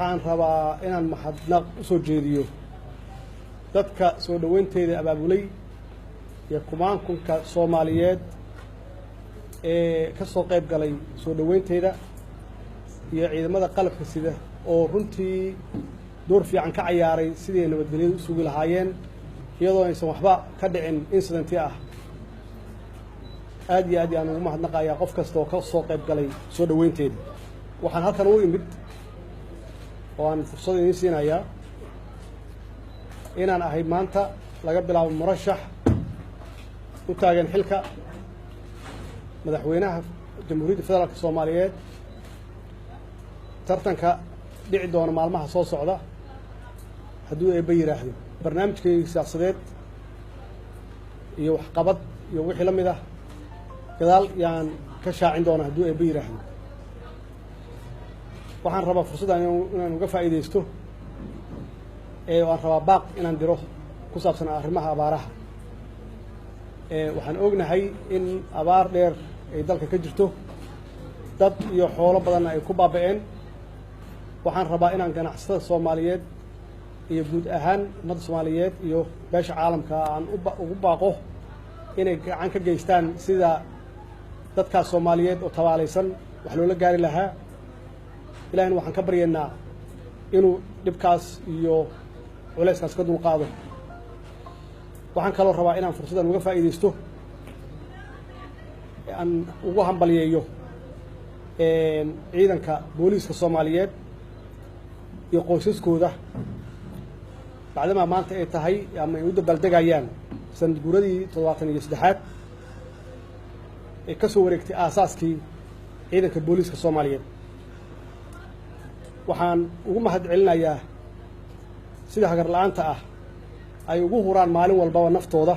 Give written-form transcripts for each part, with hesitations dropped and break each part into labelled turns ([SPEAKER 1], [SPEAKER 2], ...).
[SPEAKER 1] waxaan rabaa inaan mahadnaq u soo jeediyo dadka soo dhaweynteeda abaabulay iyo kumaankunka Soomaaliyeed ee ka soo qayb galay soo dhaweynteeda iyo ciidamada qalabka sida oo runtii door fiican ka ciyaaray sidii nabadgelyo u sugi lahaayeen iyadoo aysan waxba ka dhicin incident ah aad iyo aad aan ugu mahadnaqayaa qof kasta oo ka soo qayb galay soo dhaweynteeda waxaan halkan u imid oo aan fursad idin siinayaa inaan ahay maanta laga bilaabo murashax u taagan xilka madaxweynaha jamhuuriyadda federaalka Soomaaliyeed tartanka dhici doona maalmaha soo socda hadduu eebba yiraahdo barnaamijkayga siyaasadeed iyo waxqabad iyo wixii la mid ah gadaal yaan ka shaacin doona hadduu eebba yiraahdo waxaan rabaa fursaddan inaan uga faa'iidaysto waan rabaa baaq inaan diro ku saabsan arrimaha abaaraha waxaan ognahay in abaar dheer ay dalka ka jirto dad iyo xoolo badanna ay ku baaba'een waxaan rabaa inaan ganacsatada Soomaaliyeed iyo guud ahaan ummadda Soomaaliyeed iyo beesha caalamka aan ugu baaqo inay gacan ka geystaan sida dadka Soomaaliyeed oo tabaalaysan wax loola gaari lahaa ilaahna waxaan ka baryaynaa inuu dhibkaas iyo culayskaas ka dulqaado waxaan kaloo rabaa inaan fursaddan uga faa'iidaysto aan ugu hambaliyeeyo ciidanka booliiska Soomaaliyeed iyo qoysaskooda bacdama maanta ay tahay ama ay u dabaaldegayaan sanad guuradii 73aad ee ka soo wareegtay aasaaskii ciidanka booliiska Soomaaliyeed waxaan ugu mahadcelinayaa sida hagar la'aanta ah ay ugu huraan maalin walba naftooda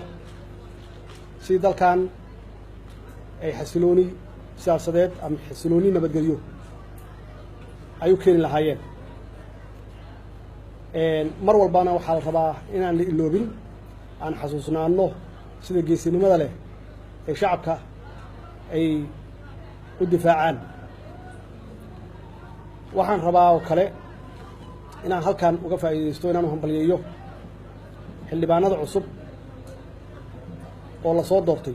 [SPEAKER 1] si dalkan ay xasilooni siyaasadeed ama xasilooni nabadgelyo ay u keeni lahaayeen mar walbana waxaa la rabaa inaan la iloobin aan xasuusnaano sida geesinimada leh ee shacabka ay u difaacaan waxaan rabaa oo kale inaan halkan uga faa'iidaysto inaan u hambaliyeeyo xildhibaanada cusub oo la soo doortay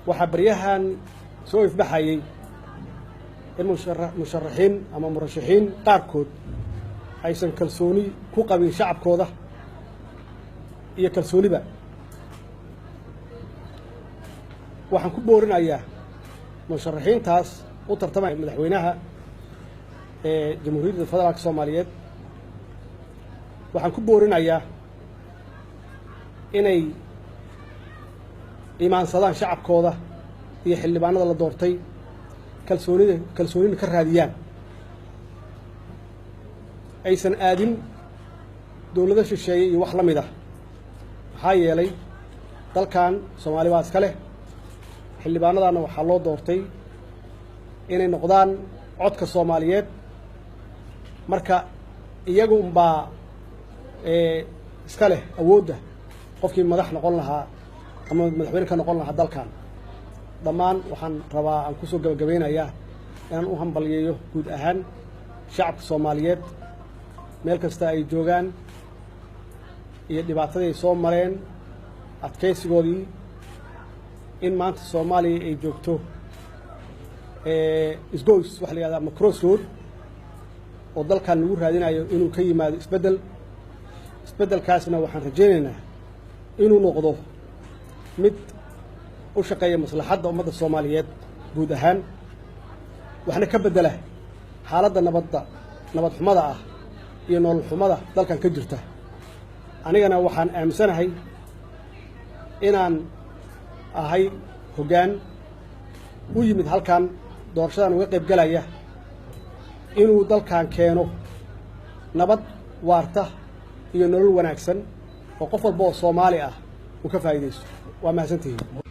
[SPEAKER 1] waxaa baryahan soo ifbaxayay in musharaxiin ama murashaxiin qaarkood aysan kalsooni ku qabin shacabkooda iyo kalsooniba waxaan ku boorinayaa musharaxiintaas u tartamaya madaxweynaha jamhuuriyadda federaalka Soomaaliyeed waxaan ku boorinayaa inay imaansadaan shacabkooda iyo xildhibaanada la doortay kalsoonida ka raadiyaan aysan aadin dawladda shisheeye iyo wax la mid ah maxaa yeelay dalkan Soomaali baa iska leh xildhibaanadana waxaa loo doortay inay noqdaan codka Soomaaliyeed marka iyagu unbaa iska leh awoodda qofkii madax noqon lahaa ama madaxweyne ka noqon lahaa dalkan dhammaan waxaan rabaa aan kusoo gabagabeynayaa inaan u hambaliyeeyo guud ahaan shacabka Soomaaliyeed meel kasta ay joogaan iyo dhibaatadii ay soo mareen adkaysigoodii in maanta Soomaaliya ay joogto isgoys wax la yiraahdo ama crossroad oo dalkan lagu raadinayo inuu ka yimaado isbeddelkaasna waxaan rajaynaynaa inuu noqdo mid u shaqeeya maslaxadda ummadda Soomaaliyeed guud ahaan waxna ka bedela xaaladda nabad xumada ah iyo nolol xumada dalkan ka jirta anigana waxaan aaminsanahay inaan ahay hoggaan u yimid halkan doorashadan uga qayb galaya inuu dalkan keeno nabad waarta iyo nolol wanaagsan oo qof walba oo Soomaali ah uu ka faa'iideysto waa mahadsantihiin